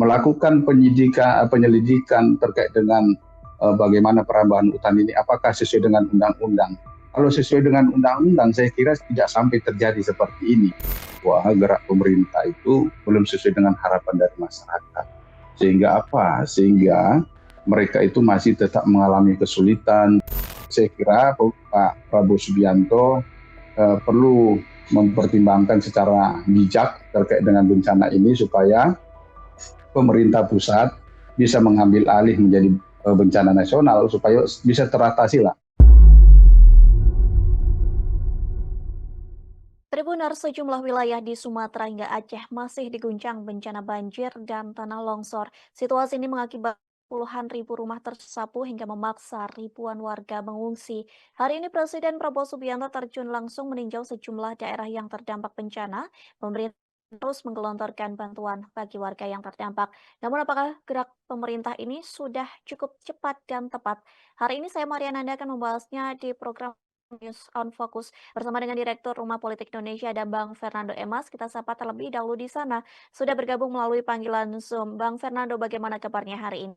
melakukan penyelidikan terkait dengan bagaimana perambahan hutan ini, apakah sesuai dengan undang-undang. Kalau sesuai dengan undang-undang, saya kira tidak sampai terjadi seperti ini. Wah, gerak pemerintah itu belum sesuai dengan harapan dari masyarakat. Sehingga apa? Sehingga mereka itu masih tetap mengalami kesulitan. Saya kira Pak Prabowo Subianto perlu mempertimbangkan secara bijak terkait dengan bencana ini supaya pemerintah pusat bisa mengambil alih menjadi bencana nasional supaya bisa teratasi lah. Tribuners, sejumlah wilayah di Sumatera hingga Aceh masih diguncang bencana banjir dan tanah longsor. Situasi ini mengakibatkan puluhan ribu rumah tersapu hingga memaksa ribuan warga mengungsi. Hari ini Presiden Prabowo Subianto terjun langsung meninjau sejumlah daerah yang terdampak bencana. Pemerintah terus menggelontorkan bantuan bagi warga yang terdampak. Namun apakah gerak pemerintah ini sudah cukup cepat dan tepat? Hari ini saya Mariananda akan membahasnya di program News on Focus bersama dengan Direktur Rumah Politik Indonesia dan Bang Fernando Emas. Kita sapa terlebih dahulu di sana. Sudah bergabung melalui panggilan Zoom. Bang Fernando, bagaimana kabarnya hari ini?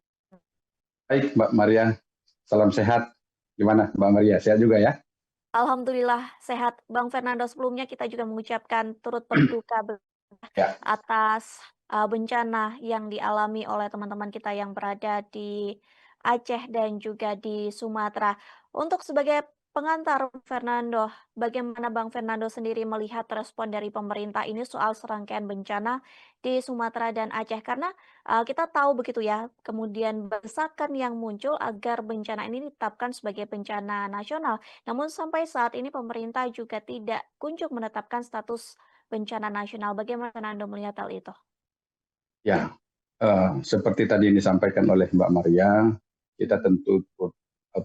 Baik Mbak Maria, salam sehat. Gimana Mbak Maria, sehat juga ya? Alhamdulillah sehat. Bang Fernando, sebelumnya kita juga mengucapkan turut berduka Ya, atas bencana yang dialami oleh teman-teman kita yang berada di Aceh dan juga di Sumatera. Untuk sebagai pengantar Fernando, bagaimana Bang Fernando sendiri melihat respon dari pemerintah ini soal serangkaian bencana di Sumatera dan Aceh? Karena kita tahu begitu ya, kemudian desakan yang muncul agar bencana ini ditetapkan sebagai bencana nasional. Namun sampai saat ini pemerintah juga tidak kunjung menetapkan status bencana nasional. Bagaimana Anda melihat hal itu? ya. Seperti tadi yang disampaikan oleh Mbak Maria, kita tentu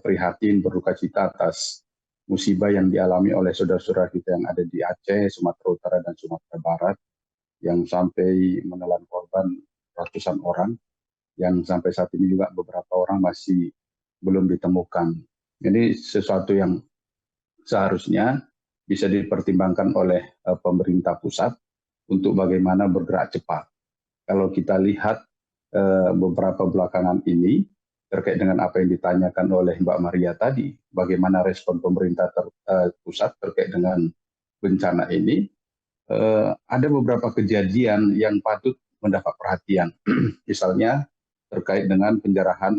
prihatin, berduka cita atas musibah yang dialami oleh saudara-saudara kita yang ada di Aceh, Sumatera Utara, dan Sumatera Barat, yang sampai menelan korban ratusan orang, yang sampai saat ini juga beberapa orang masih belum ditemukan. Ini sesuatu yang seharusnya bisa dipertimbangkan oleh pemerintah pusat untuk bagaimana bergerak cepat. Kalau kita lihat beberapa belakangan ini terkait dengan apa yang ditanyakan oleh Mbak Maria tadi, bagaimana respon pemerintah pusat terkait dengan bencana ini, ada beberapa kejadian yang patut mendapat perhatian. Misalnya terkait dengan penjarahan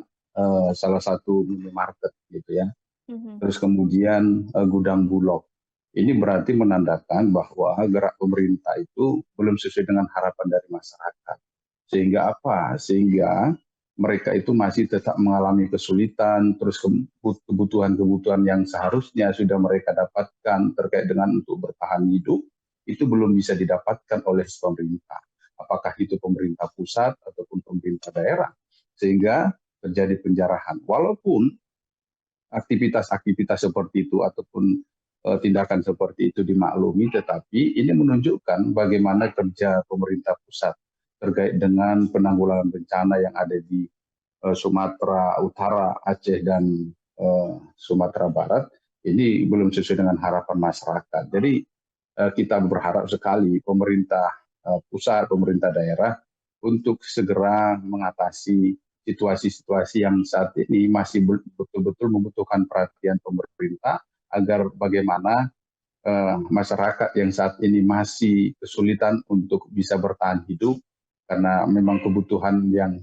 salah satu minimarket gitu ya. Mhm. Terus kemudian gudang Bulog. Ini berarti menandakan bahwa gerak pemerintah itu belum sesuai dengan harapan dari masyarakat. Sehingga apa? Sehingga mereka itu masih tetap mengalami kesulitan, terus kebutuhan-kebutuhan yang seharusnya sudah mereka dapatkan terkait dengan untuk bertahan hidup, itu belum bisa didapatkan oleh pemerintah. Apakah itu pemerintah pusat ataupun pemerintah daerah. Sehingga terjadi penjarahan. Walaupun aktivitas-aktivitas seperti itu ataupun tindakan seperti itu dimaklumi, tetapi ini menunjukkan bagaimana kerja pemerintah pusat terkait dengan penanggulangan bencana yang ada di Sumatera Utara, Aceh, dan Sumatera Barat ini belum sesuai dengan harapan masyarakat. Jadi kita berharap sekali pemerintah pusat, pemerintah daerah untuk segera mengatasi situasi-situasi yang saat ini masih betul-betul membutuhkan perhatian pemerintah agar bagaimana masyarakat yang saat ini masih kesulitan untuk bisa bertahan hidup karena memang kebutuhan yang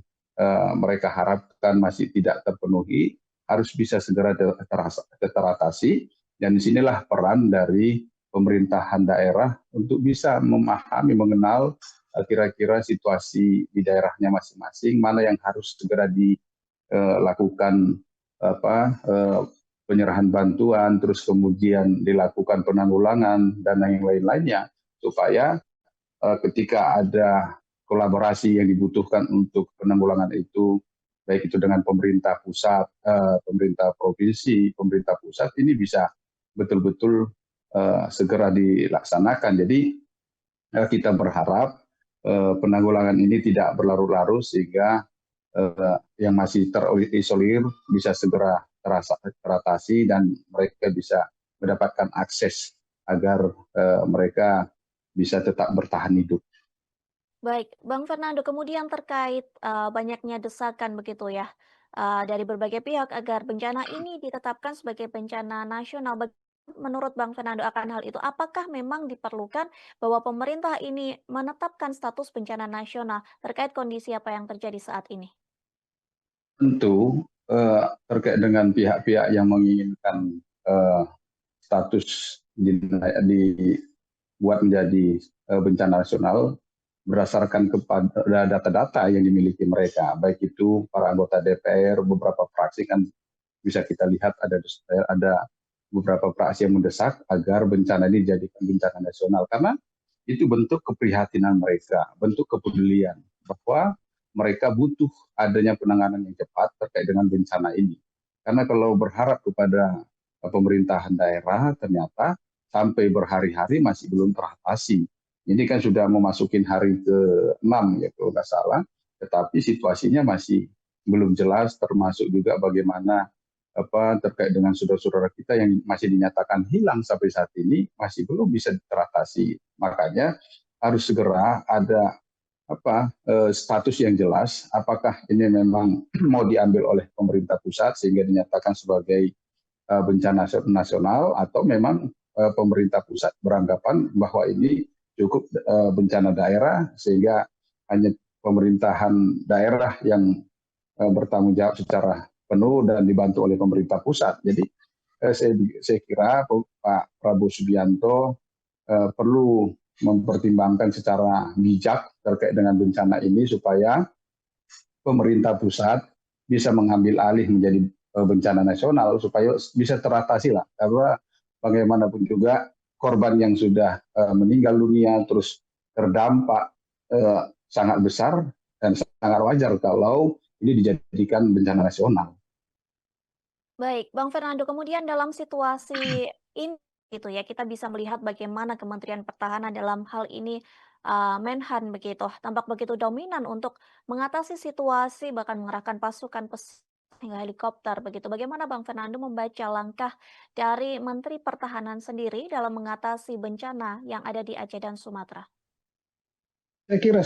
mereka harapkan masih tidak terpenuhi harus bisa segera teratasi, dan disinilah peran dari pemerintahan daerah untuk bisa memahami, mengenal kira-kira situasi di daerahnya masing-masing, mana yang harus segera dilakukan penyerahan bantuan, terus kemudian dilakukan penanggulangan dan yang lain-lainnya, supaya ketika ada kolaborasi yang dibutuhkan untuk penanggulangan itu, baik itu dengan pemerintah pusat, pemerintah provinsi, pemerintah pusat, ini bisa betul-betul segera dilaksanakan. Jadi kita berharap penanggulangan ini tidak berlarut-larut sehingga yang masih terisolir bisa segera teratasi dan mereka bisa mendapatkan akses agar mereka bisa tetap bertahan hidup. Baik, Bang Fernando, kemudian terkait, banyaknya desakan begitu ya, dari berbagai pihak agar bencana ini ditetapkan sebagai bencana nasional. Menurut Bang Fernando akan hal itu, apakah memang diperlukan bahwa pemerintah ini menetapkan status bencana nasional terkait kondisi apa yang terjadi saat ini? Tentu terkait dengan pihak-pihak yang menginginkan status dibuat menjadi bencana nasional berdasarkan kepada data-data yang dimiliki mereka, baik itu para anggota DPR, beberapa fraksi kan bisa kita lihat ada beberapa praksi yang mendesak agar bencana ini dijadikan bencana nasional karena itu bentuk keprihatinan mereka, bentuk kepedulian bahwa mereka butuh adanya penanganan yang cepat terkait dengan bencana ini. Karena kalau berharap kepada pemerintahan daerah ternyata sampai berhari-hari masih belum teratasi. Ini kan sudah memasuki hari ke-6 ya kalau nggak salah, tetapi situasinya masih belum jelas termasuk juga bagaimana terkait dengan saudara-saudara kita yang masih dinyatakan hilang sampai saat ini masih belum bisa teratasi. Makanya harus segera ada status yang jelas apakah ini memang mau diambil oleh pemerintah pusat sehingga dinyatakan sebagai bencana nasional atau memang pemerintah pusat beranggapan bahwa ini cukup bencana daerah sehingga hanya pemerintahan daerah yang bertanggung jawab secara penuh dan dibantu oleh pemerintah pusat. Jadi saya kira Pak Prabowo Subianto perlu mempertimbangkan secara bijak terkait dengan bencana ini supaya pemerintah pusat bisa mengambil alih menjadi bencana nasional supaya bisa teratasi lah. Karena bagaimanapun juga korban yang sudah meninggal dunia terus terdampak sangat besar dan sangat wajar kalau ini dijadikan bencana nasional. Baik, Bang Fernando, kemudian dalam situasi ini gitu ya, kita bisa melihat bagaimana Kementerian Pertahanan dalam hal ini, Menhan begitu, tampak begitu dominan untuk mengatasi situasi, bahkan mengerahkan pasukan hingga helikopter begitu. Bagaimana Bang Fernando membaca langkah dari Menteri Pertahanan sendiri dalam mengatasi bencana yang ada di Aceh dan Sumatera? Saya kira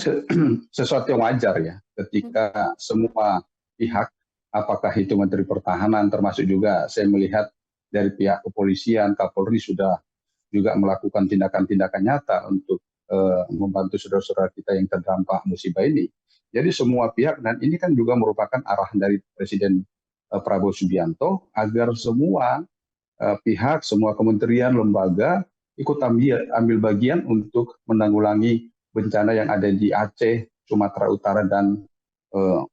sesuatu yang wajar ya Mhm. ketika semua pihak, apakah itu Menteri Pertahanan termasuk juga saya melihat dari pihak kepolisian, Kapolri sudah juga melakukan tindakan-tindakan nyata untuk membantu saudara-saudara kita yang terdampak musibah ini. Jadi semua pihak dan ini kan juga merupakan arahan dari Presiden Prabowo Subianto agar semua pihak, semua kementerian, lembaga ikut ambil bagian untuk menanggulangi bencana yang ada di Aceh, Sumatera Utara, dan uh,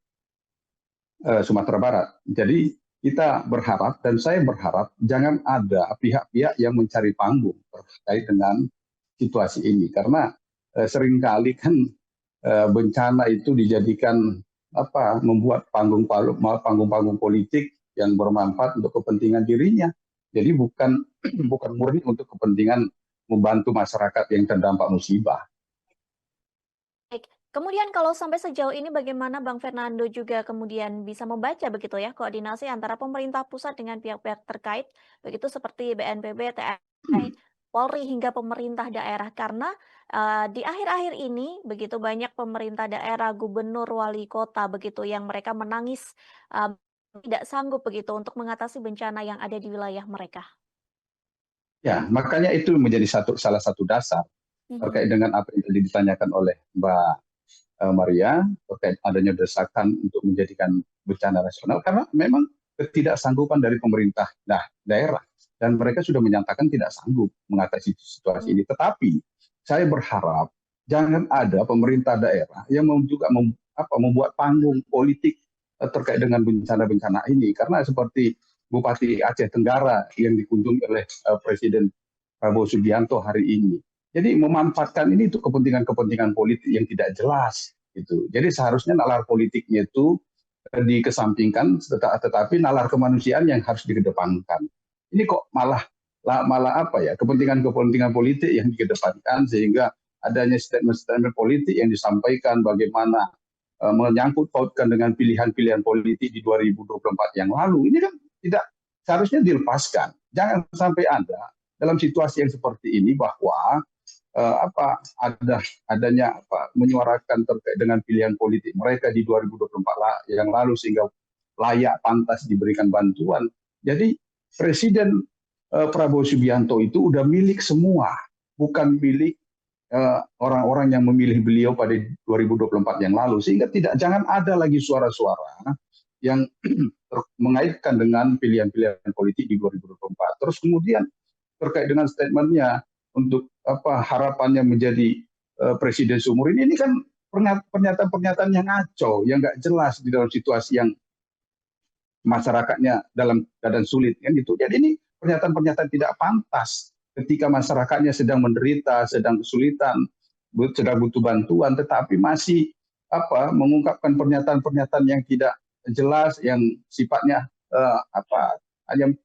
Sumatera Barat. Jadi kita berharap dan saya berharap jangan ada pihak-pihak yang mencari panggung terkait dengan situasi ini karena seringkali kan bencana itu dijadikan membuat panggung-panggung politik yang bermanfaat untuk kepentingan dirinya. Jadi bukan bukan murni untuk kepentingan membantu masyarakat yang terdampak musibah. Baik, kemudian kalau sampai sejauh ini bagaimana Bang Fernando juga kemudian bisa membaca begitu ya, koordinasi antara pemerintah pusat dengan pihak-pihak terkait, begitu seperti BNPB, TNI, Polri, hingga pemerintah daerah. Karena, di akhir-akhir ini begitu banyak pemerintah daerah, gubernur, wali kota begitu yang mereka menangis, eee, tidak sanggup begitu untuk mengatasi bencana yang ada di wilayah mereka. Ya, makanya itu menjadi salah satu dasar Mhm. terkait dengan apa yang tadi ditanyakan oleh Mbak Maria terkait adanya desakan untuk menjadikan bencana nasional karena memang ketidaksanggupan dari pemerintah daerah dan mereka sudah menyatakan tidak sanggup mengatasi situasi Mmm, ini. Tetapi saya berharap jangan ada pemerintah daerah yang juga membuat panggung politik terkait dengan bencana-bencana ini karena seperti Bupati Aceh Tenggara yang dikunjungi oleh Presiden Prabowo Subianto hari ini. Jadi memanfaatkan ini untuk kepentingan-kepentingan politik yang tidak jelas gitu. Jadi seharusnya nalar politiknya itu dikesampingkan, tetapi nalar kemanusiaan yang harus dikedepankan. Ini kok malah malah kepentingan-kepentingan politik yang dikedepankan sehingga adanya statement-statement politik yang disampaikan bagaimana menyangkut pautkan dengan pilihan-pilihan politik di 2024 yang lalu. Ini kan tidak seharusnya dilepaskan. Jangan sampai ada dalam situasi yang seperti ini bahwa adanya menyuarakan terkait dengan pilihan politik mereka di 2024 yang lalu sehingga layak pantas diberikan bantuan. Jadi Presiden Prabowo Subianto itu udah milik semua, bukan milik orang-orang yang memilih beliau pada 2024 yang lalu, sehingga jangan ada lagi suara-suara yang mengaitkan dengan pilihan-pilihan politik di 2024. Terus kemudian terkait dengan statementnya untuk harapannya menjadi presiden seumur ini kan pernyataan-pernyataan yang ngaco, yang nggak jelas di dalam situasi yang masyarakatnya dalam keadaan sulit kan gitu. Jadi ini pernyataan-pernyataan tidak pantas ketika masyarakatnya sedang menderita, sedang kesulitan, sedang butuh bantuan, tetapi masih mengungkapkan pernyataan-pernyataan yang tidak jelas, yang sifatnya hanya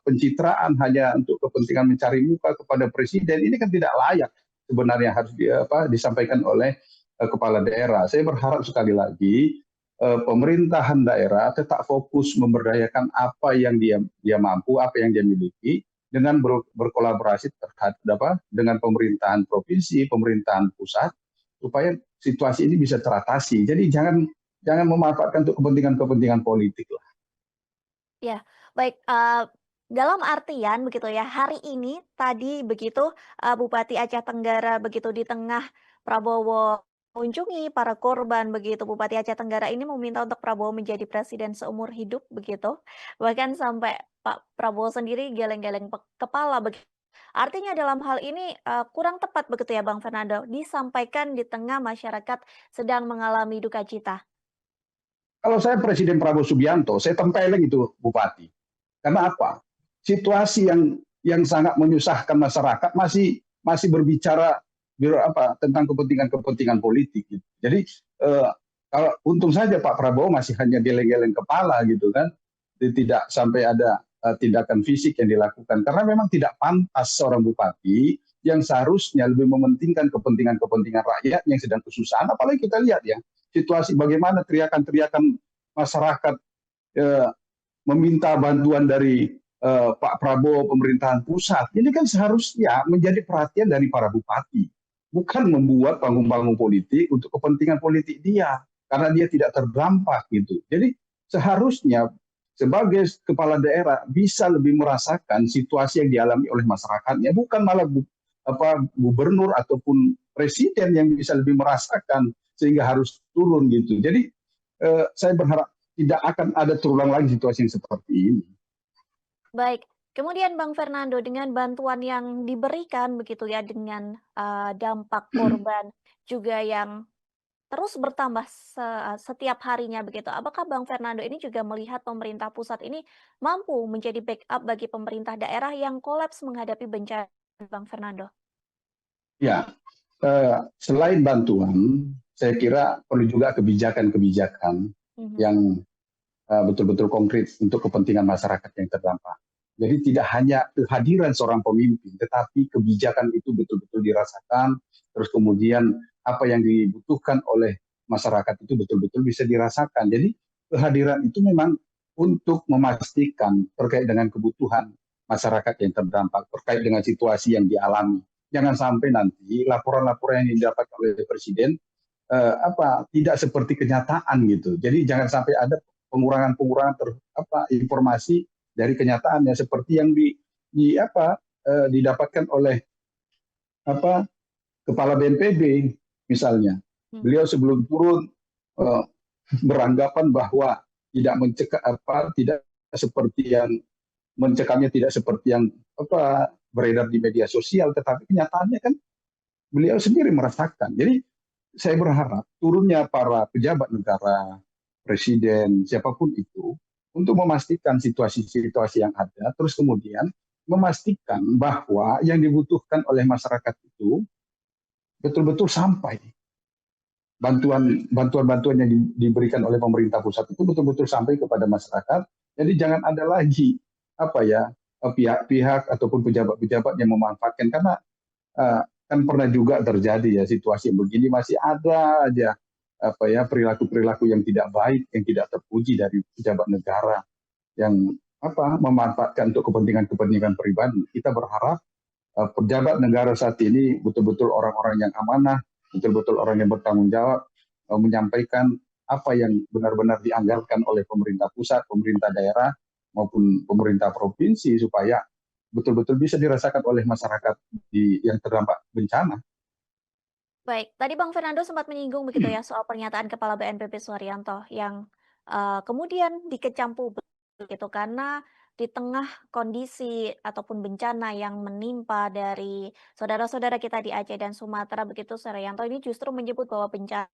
pencitraan, hanya untuk kepentingan mencari muka kepada presiden. Ini kan tidak layak sebenarnya, harus disampaikan oleh kepala daerah. Saya berharap sekali lagi pemerintahan daerah tetap fokus memberdayakan apa yang dia mampu, apa yang dia miliki, dengan berkolaborasi dengan pemerintahan provinsi, pemerintahan pusat, supaya situasi ini bisa teratasi. Jadi jangan memanfaatkan untuk kepentingan politik lah. Ya, baik, dalam artian begitu ya, hari ini tadi begitu, Bupati Aceh Tenggara begitu di tengah Prabowo kunjungi para korban begitu, Bupati Aceh Tenggara ini meminta untuk Prabowo menjadi presiden seumur hidup begitu. Bahkan sampai Pak Prabowo sendiri geleng-geleng kepala begitu. Artinya dalam hal ini, kurang tepat begitu ya Bang Fernando, disampaikan di tengah masyarakat sedang mengalami duka cita? Kalau saya Presiden Prabowo Subianto, saya tempeleng itu Bupati. Karena apa? Situasi yang sangat menyusahkan masyarakat masih berbicara tentang kepentingan politik. Gitu. Jadi kalau untung saja Pak Prabowo masih hanya geleng-geleng kepala gitu kan, tidak sampai ada tindakan fisik yang dilakukan. Karena memang tidak pantas seorang bupati yang seharusnya lebih mementingkan kepentingan rakyat yang sedang kesusahan. Apalagi kita lihat ya, situasi bagaimana teriakan-teriakan masyarakat meminta bantuan dari Pak Prabowo, pemerintahan pusat. Ini kan seharusnya menjadi perhatian dari para bupati, bukan membuat panggung-panggung politik untuk kepentingan politik dia, karena dia tidak terdampak gitu. Jadi seharusnya sebagai kepala daerah bisa lebih merasakan situasi yang dialami oleh masyarakatnya, bukan malah gubernur ataupun presiden yang bisa lebih merasakan sehingga harus turun gitu. Jadi saya berharap tidak akan ada terulang lagi situasi yang seperti ini. Baik, kemudian Bang Fernando dengan bantuan yang diberikan begitu ya dengan, dampak korban juga yang terus bertambah setiap harinya begitu. Apakah Bang Fernando ini juga melihat pemerintah pusat ini mampu menjadi backup bagi pemerintah daerah yang kolaps menghadapi bencana, Bang Fernando? Ya, selain bantuan, saya kira perlu juga kebijakan-kebijakan Mhm. yang betul-betul konkret untuk kepentingan masyarakat yang terdampak. Jadi tidak hanya kehadiran seorang pemimpin, tetapi kebijakan itu betul-betul dirasakan, terus kemudian apa yang dibutuhkan oleh masyarakat itu betul-betul bisa dirasakan. Jadi kehadiran itu memang untuk memastikan terkait dengan kebutuhan masyarakat yang terdampak, terkait dengan situasi yang dialami. Jangan sampai nanti laporan-laporan yang didapat oleh Presiden tidak seperti kenyataan gitu. Jadi jangan sampai ada pengurangan-pengurangan informasi dari kenyataannya seperti yang didapatkan oleh kepala BNPB misalnya. Beliau sebelum turun eh, beranggapan bahwa tidak mencekam tidak seperti yang mencekamnya, tidak seperti yang beredar di media sosial, tetapi kenyataannya kan beliau sendiri merasakan. Jadi saya berharap turunnya para pejabat negara, presiden, siapapun itu, untuk memastikan situasi-situasi yang ada, terus kemudian memastikan bahwa yang dibutuhkan oleh masyarakat itu betul-betul sampai. Bantuan-bantuan yang diberikan oleh pemerintah pusat itu betul-betul sampai kepada masyarakat. Jadi jangan ada lagi pihak-pihak ataupun pejabat-pejabat yang memanfaatkan, karena kan pernah juga terjadi ya situasi begini, masih ada aja perilaku-perilaku yang tidak baik, yang tidak terpuji dari pejabat negara yang memanfaatkan untuk kepentingan-kepentingan pribadi. Kita berharap pejabat negara saat ini betul-betul orang-orang yang amanah, betul-betul orang yang bertanggung jawab, menyampaikan apa yang benar-benar dianggarkan oleh pemerintah pusat, pemerintah daerah, maupun pemerintah provinsi supaya betul-betul bisa dirasakan oleh masyarakat yang terdampak bencana. Baik, tadi Bang Fernando sempat menyinggung begitu ya soal pernyataan Kepala BNPB Suharyanto yang, kemudian dikecam publik gitu karena di tengah kondisi ataupun bencana yang menimpa dari saudara-saudara kita di Aceh dan Sumatera begitu, Suharyanto ini justru menyebut bahwa bencana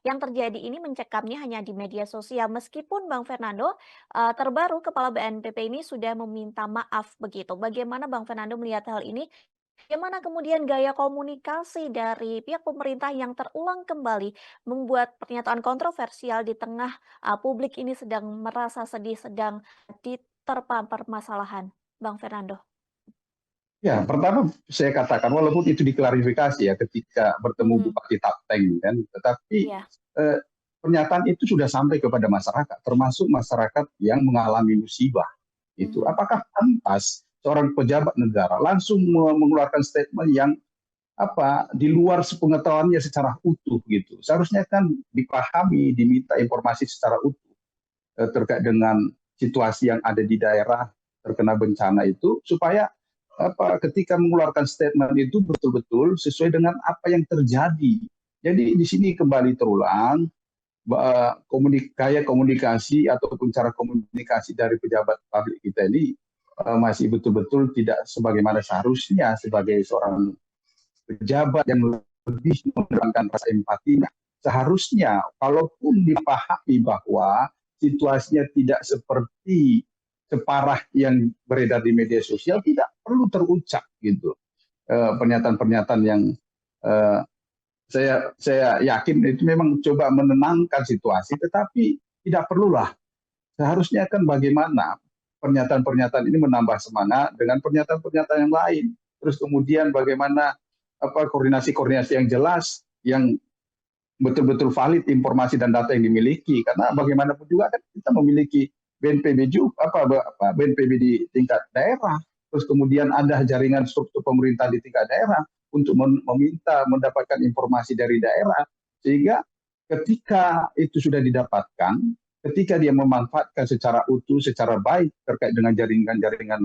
yang terjadi ini mencekamnya hanya di media sosial. Meskipun Bang Fernando, terbaru Kepala BNPB ini sudah meminta maaf begitu. Bagaimana Bang Fernando melihat hal ini? Bagaimana kemudian gaya komunikasi dari pihak pemerintah yang terulang kembali membuat pernyataan kontroversial di tengah publik ini sedang merasa sedih, sedang diterpa permasalahan, Bang Fernando? Ya, pertama saya katakan walaupun itu diklarifikasi ya ketika bertemu Mhm, Bupati Tapteng kan, tetapi iya, eh, pernyataan itu sudah sampai kepada masyarakat, termasuk masyarakat yang mengalami musibah. Itu mhm, apakah pantas seorang pejabat negara langsung mengeluarkan statement yang di luar sepengetahuannya secara utuh gitu. Seharusnya kan dipahami, diminta informasi secara utuh terkait dengan situasi yang ada di daerah terkena bencana itu supaya ketika mengeluarkan statement itu betul-betul sesuai dengan apa yang terjadi. Jadi di sini kembali terulang gaya komunikasi ataupun cara komunikasi dari pejabat publik kita ini masih betul-betul tidak sebagaimana seharusnya sebagai seorang pejabat yang lebih menerangkan rasa empatinya. Seharusnya, kalaupun dipahami bahwa situasinya tidak seperti separah yang beredar di media sosial, tidak perlu terucap gitu. Pernyataan-pernyataan yang eh, saya yakin itu memang coba menenangkan situasi, tetapi tidak perlulah. Seharusnya kan bagaimana pernyataan-pernyataan ini menambah semangat dengan pernyataan-pernyataan yang lain. Terus kemudian bagaimana koordinasi-koordinasi yang jelas, yang betul-betul valid informasi dan data yang dimiliki. Karena bagaimanapun juga kan kita memiliki BNPB juga, BNPB di tingkat daerah. Terus kemudian ada jaringan struktur pemerintah di tingkat daerah untuk meminta mendapatkan informasi dari daerah. Sehingga ketika itu sudah didapatkan, ketika dia memanfaatkan secara utuh, secara baik terkait dengan jaringan-jaringan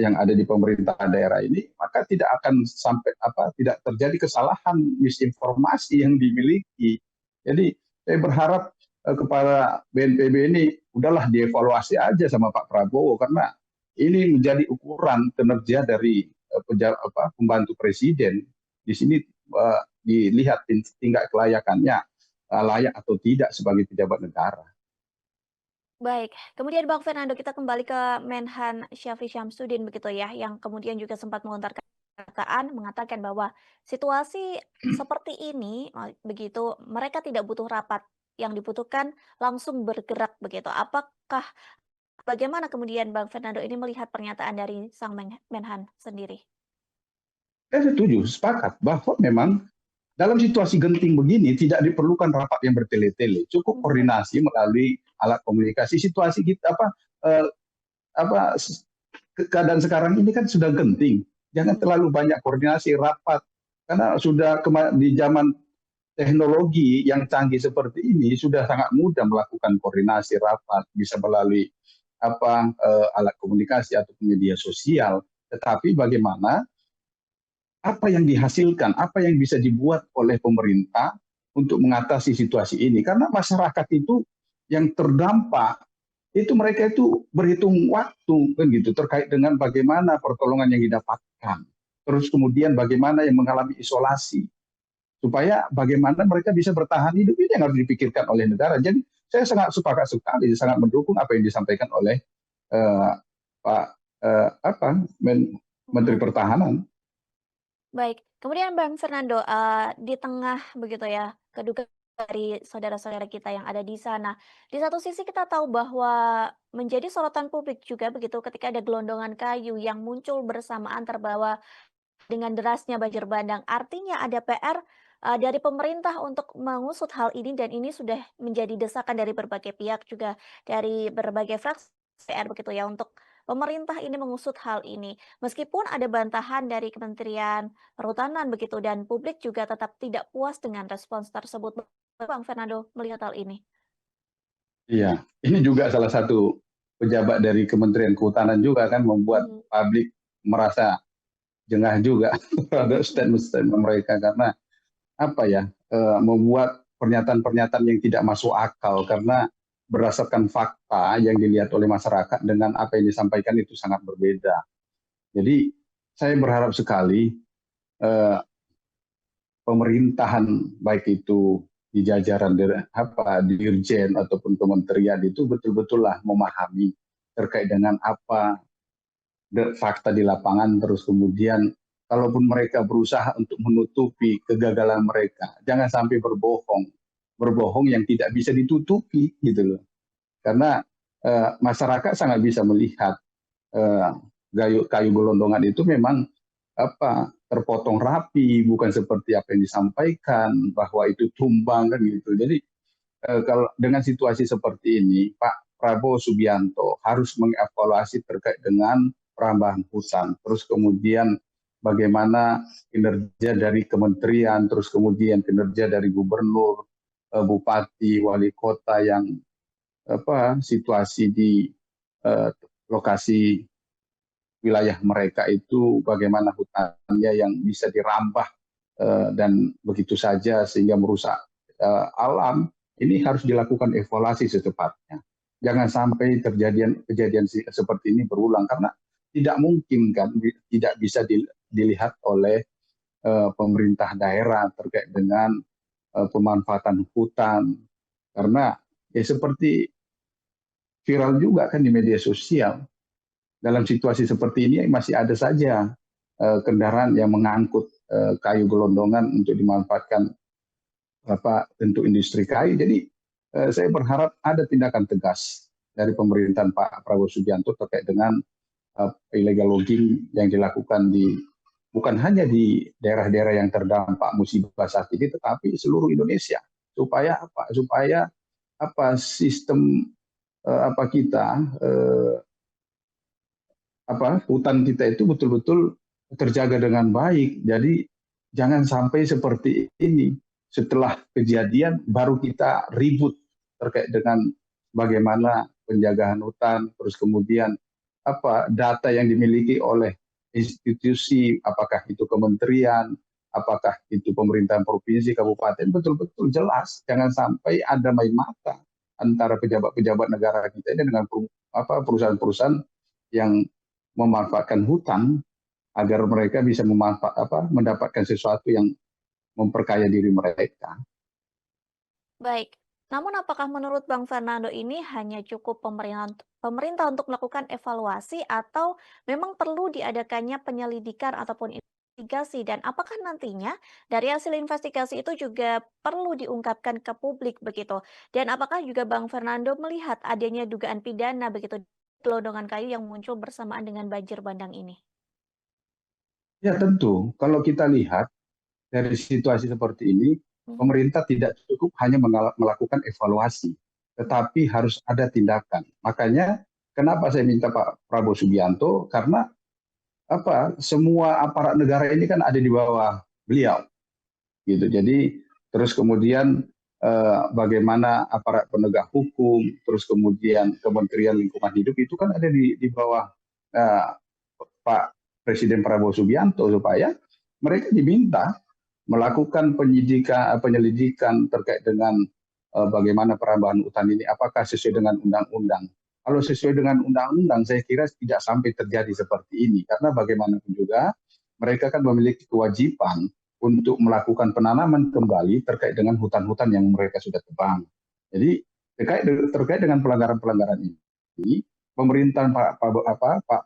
yang ada di pemerintah daerah ini, maka tidak akan sampai tidak terjadi kesalahan misinformasi yang dimiliki. Jadi saya berharap kepada BNPB ini udahlah dievaluasi aja sama Pak Prabowo karena ini menjadi ukuran kinerja dari pembantu presiden. Di sini dilihat tingkat kelayakannya layak atau tidak sebagai pejabat negara. baik. Kemudian Bang Fernando, kita kembali ke Menhan Syafri Syamsuddin begitu ya, yang kemudian juga sempat melontarkan pernyataan mengatakan bahwa situasi seperti ini, begitu, mereka tidak butuh rapat, yang dibutuhkan langsung bergerak begitu. Bagaimana kemudian Bang Fernando ini melihat pernyataan dari sang Menhan sendiri? Saya setuju, sepakat bahwa memang dalam situasi genting begini tidak diperlukan rapat yang bertele-tele, cukup Mhm, koordinasi melalui alat komunikasi. Situasi kita eh, apa keadaan sekarang ini kan sudah genting. Jangan mhm. terlalu banyak koordinasi rapat karena sudah di zaman teknologi yang canggih seperti ini sudah sangat mudah melakukan koordinasi rapat bisa melalui alat komunikasi atau media sosial. Tetapi bagaimana apa yang dihasilkan, apa yang bisa dibuat oleh pemerintah untuk mengatasi situasi ini. Karena masyarakat itu yang terdampak itu mereka itu berhitung waktu kan gitu terkait dengan bagaimana pertolongan yang didapatkan. Terus kemudian bagaimana yang mengalami isolasi supaya bagaimana mereka bisa bertahan hidup ini yang harus dipikirkan oleh negara. Jadi saya sangat sepakat sekali, sangat mendukung apa yang disampaikan oleh uh, Pak Menteri Mhm. Pertahanan. Baik, kemudian Bang Fernando, di tengah begitu ya, kedukaan dari saudara-saudara kita yang ada di sana. Di satu sisi kita tahu bahwa menjadi sorotan publik juga begitu ketika ada gelondongan kayu yang muncul bersamaan terbawa dengan derasnya banjir bandang. Artinya ada PR, dari pemerintah untuk mengusut hal ini dan ini sudah menjadi desakan dari berbagai pihak juga dari berbagai fraksi PR begitu ya untuk pemerintah ini mengusut hal ini. Meskipun ada bantahan dari Kementerian Perhutanan begitu dan publik juga tetap tidak puas dengan respons tersebut. Bang Fernando melihat hal ini. Iya, ini juga salah satu pejabat dari Kementerian Kehutanan juga kan membuat Mhm. publik merasa jengah juga terhadap statement-statement mereka karena apa ya, membuat pernyataan-pernyataan yang tidak masuk akal karena berdasarkan fakta yang dilihat oleh masyarakat dengan apa yang disampaikan itu sangat berbeda. Jadi saya berharap sekali eh, pemerintahan baik itu di jajaran dirjen ataupun kementerian itu betul-betul lah memahami terkait dengan apa fakta di lapangan, terus kemudian kalaupun mereka berusaha untuk menutupi kegagalan mereka, jangan sampai berbohong yang tidak bisa ditutupi gitu loh. Karena masyarakat sangat bisa melihat eh, kayu gelondongan itu memang terpotong rapi, bukan seperti apa yang disampaikan bahwa itu tumbang kan gitu. Jadi kalau dengan situasi seperti ini, Pak Prabowo Subianto harus mengevaluasi terkait dengan perambahan hutan, terus kemudian bagaimana kinerja dari kementerian, terus kemudian kinerja dari gubernur, bupati, wali kota yang situasi di eh, lokasi wilayah mereka itu bagaimana hutannya yang bisa dirambah dan begitu saja sehingga merusak alam, ini harus dilakukan evaluasi secepatnya. Jangan sampai kejadian seperti ini berulang karena tidak mungkin kan tidak bisa dilihat oleh pemerintah daerah terkait dengan pemanfaatan hutan karena ya seperti viral juga kan di media sosial dalam situasi seperti ini masih ada saja kendaraan yang mengangkut kayu gelondongan untuk dimanfaatkan untuk industri kayu. Jadi saya berharap ada tindakan tegas dari pemerintahan Pak Prabowo Subianto terkait dengan illegal logging yang dilakukan bukan hanya di daerah-daerah yang terdampak musibah saat ini, tetapi seluruh Indonesia. Supaya apa? Supaya sistem kita hutan kita itu betul-betul terjaga dengan baik. Jadi jangan sampai seperti ini. Setelah kejadian baru kita ribut terkait dengan bagaimana penjagaan hutan, terus kemudian data yang dimiliki oleh institusi, apakah itu kementerian, apakah itu pemerintahan provinsi, kabupaten, betul-betul jelas. Jangan sampai ada main mata antara pejabat-pejabat negara kita ini dengan perusahaan-perusahaan yang memanfaatkan hutan agar mereka bisa mendapatkan sesuatu yang memperkaya diri mereka. Baik. Namun apakah menurut Bang Fernando ini hanya cukup pemerintah untuk melakukan evaluasi atau memang perlu diadakannya penyelidikan ataupun investigasi dan apakah nantinya dari hasil investigasi itu juga perlu diungkapkan ke publik begitu? Dan apakah juga Bang Fernando melihat adanya dugaan pidana begitu gelondongan kayu yang muncul bersamaan dengan banjir bandang ini? Ya tentu, kalau kita lihat dari situasi seperti ini, Mhm. pemerintah tidak cukup hanya melakukan evaluasi, tetapi harus ada tindakan. Makanya kenapa saya minta Pak Prabowo Subianto, karena semua aparat negara ini kan ada di bawah beliau. Gitu. Jadi terus kemudian bagaimana aparat penegak hukum, terus kemudian Kementerian Lingkungan Hidup itu kan ada di bawah eh, Pak Presiden Prabowo Subianto supaya mereka diminta melakukan penyelidikan terkait dengan bagaimana perambahan hutan ini, apakah sesuai dengan undang-undang. Kalau sesuai dengan undang-undang, saya kira tidak sampai terjadi seperti ini, karena bagaimanapun juga mereka kan memiliki kewajiban untuk melakukan penanaman kembali terkait dengan hutan-hutan yang mereka sudah tebang. Jadi terkait dengan pelanggaran-pelanggaran ini, pemerintahan Pak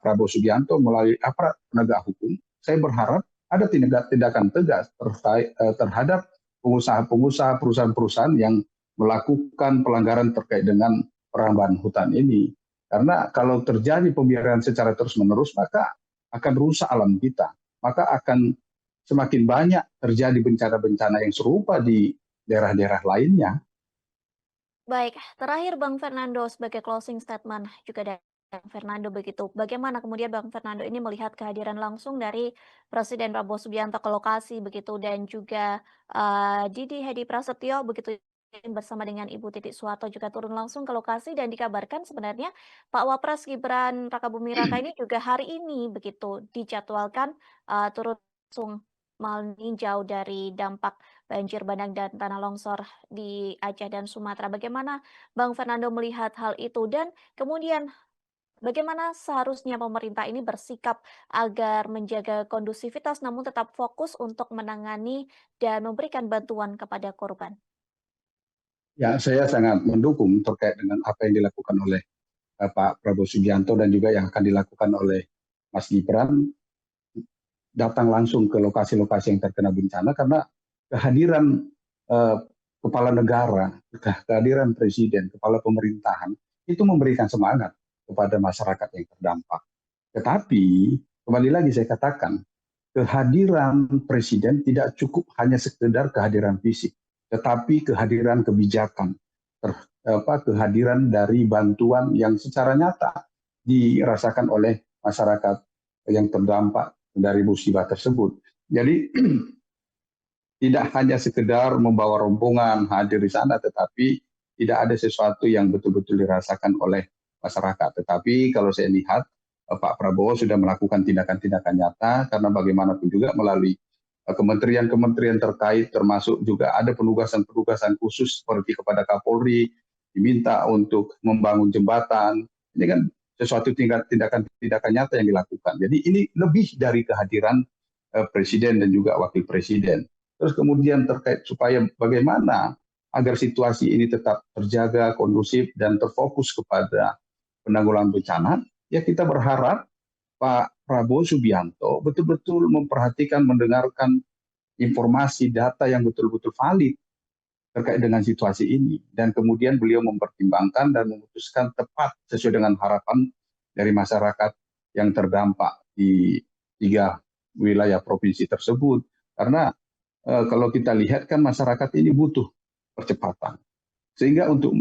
Prabowo Subianto melalui aparat penegak hukum, saya berharap ada tindakan tegas terhadap pengusaha-pengusaha, perusahaan-perusahaan yang melakukan pelanggaran terkait dengan perambahan hutan ini. Karena kalau terjadi pembiaran secara terus-menerus, maka akan rusak alam kita. Maka akan semakin banyak terjadi bencana-bencana yang serupa di daerah-daerah lainnya. Baik, terakhir Bang Fernando sebagai closing statement juga dari Bang Fernando begitu. Bagaimana kemudian Bang Fernando ini melihat kehadiran langsung dari Presiden Prabowo Subianto ke lokasi begitu dan juga, Didi Hedi Prasetyo begitu bersama dengan Ibu Titik Soeharto juga turun langsung ke lokasi dan dikabarkan sebenarnya Pak Wapres Gibran Rakabuming Raka ini juga hari ini begitu dijadwalkan, turun langsung meninjau dari dampak banjir bandang dan tanah longsor di Aceh dan Sumatera. Bagaimana Bang Fernando melihat hal itu? Dan kemudian bagaimana seharusnya pemerintah ini bersikap agar menjaga kondusivitas namun tetap fokus untuk menangani dan memberikan bantuan kepada korban? Ya, saya sangat mendukung terkait dengan apa yang dilakukan oleh Pak Prabowo Subianto dan juga yang akan dilakukan oleh Mas Gibran, datang langsung ke lokasi-lokasi yang terkena bencana, karena kehadiran eh, kepala negara, kehadiran presiden, kepala pemerintahan itu memberikan semangat kepada masyarakat yang terdampak. Tetapi kembali lagi saya katakan, kehadiran presiden tidak cukup hanya sekedar kehadiran fisik, tetapi kehadiran kebijakan, kehadiran dari bantuan yang secara nyata dirasakan oleh masyarakat yang terdampak dari musibah tersebut. Jadi tidak hanya sekedar membawa rombongan hadir di sana, tetapi tidak ada sesuatu yang betul-betul dirasakan oleh masyarakat. Tetapi kalau saya lihat, Pak Prabowo sudah melakukan tindakan-tindakan nyata, karena bagaimanapun juga melalui kementerian-kementerian terkait, termasuk juga ada penugasan-penugasan khusus seperti kepada Kapolri, diminta untuk membangun jembatan. Ini kan sesuatu tindakan-tindakan nyata yang dilakukan. Jadi ini lebih dari kehadiran presiden dan juga wakil presiden. Terus kemudian terkait supaya bagaimana agar situasi ini tetap terjaga, kondusif, dan terfokus kepada penanggulangan bencana, ya kita berharap Pak Prabowo Subianto betul-betul memperhatikan, mendengarkan informasi, data yang betul-betul valid terkait dengan situasi ini. Dan kemudian beliau mempertimbangkan dan memutuskan tepat sesuai dengan harapan dari masyarakat yang terdampak di 3 wilayah provinsi tersebut. Karena kalau kita lihat kan masyarakat ini butuh percepatan. Sehingga untuk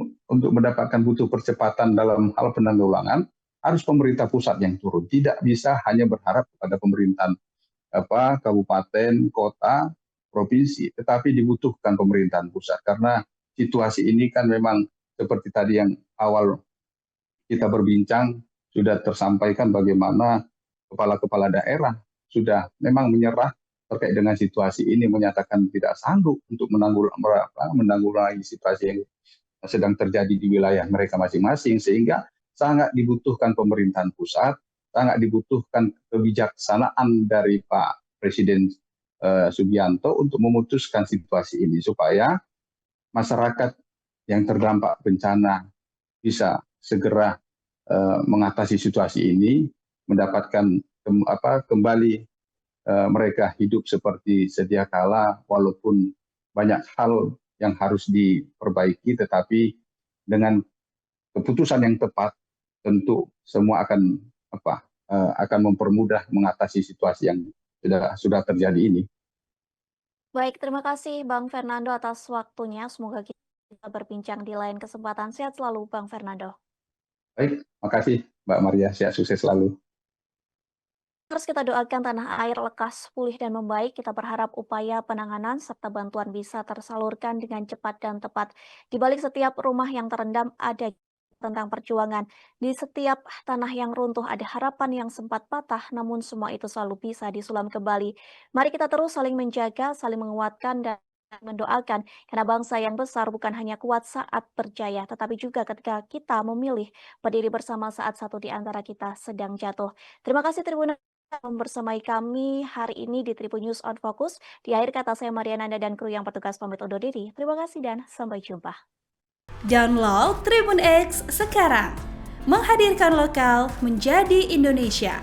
mendapatkan butuh percepatan dalam hal penanggulangan, harus pemerintah pusat yang turun. Tidak bisa hanya berharap kepada pemerintahan kabupaten, kota, provinsi, tetapi dibutuhkan pemerintahan pusat. Karena situasi ini kan memang seperti tadi yang awal kita berbincang, sudah tersampaikan bagaimana kepala-kepala daerah sudah memang menyerah terkait dengan situasi ini, menyatakan tidak sanggup untuk menanggulangi situasi yang sedang terjadi di wilayah mereka masing-masing, sehingga sangat dibutuhkan pemerintahan pusat, sangat dibutuhkan kebijaksanaan dari Pak Presiden Subianto untuk memutuskan situasi ini supaya masyarakat yang terdampak bencana bisa segera mengatasi situasi ini, mendapatkan kembali mereka hidup seperti sedia kala, walaupun banyak hal yang harus diperbaiki, tetapi dengan keputusan yang tepat tentu semua akan mempermudah mengatasi situasi yang sudah terjadi ini. Baik, terima kasih Bang Fernando atas waktunya. Semoga kita berbincang di lain kesempatan. Sehat selalu Bang Fernando. Baik, makasih Mbak Maria, sehat sukses selalu. Terus kita doakan tanah air lekas pulih dan membaik. Kita berharap upaya penanganan serta bantuan bisa tersalurkan dengan cepat dan tepat. Di balik setiap rumah yang terendam ada tentang perjuangan. Di setiap tanah yang runtuh ada harapan yang sempat patah, namun semua itu selalu bisa disulam kembali. Mari kita terus saling menjaga, saling menguatkan, dan mendoakan. Karena bangsa yang besar bukan hanya kuat saat berjaya, tetapi juga ketika kita memilih berdiri bersama saat satu di antara kita sedang jatuh. Terima kasih Tribun bersamai kami hari ini di Tribun News on Focus. Di akhir kata saya Mariananda dan kru yang bertugas pamit undur diri. Terima kasih dan sampai jumpa. Download Tribun X sekarang. Menghadirkan lokal menjadi Indonesia.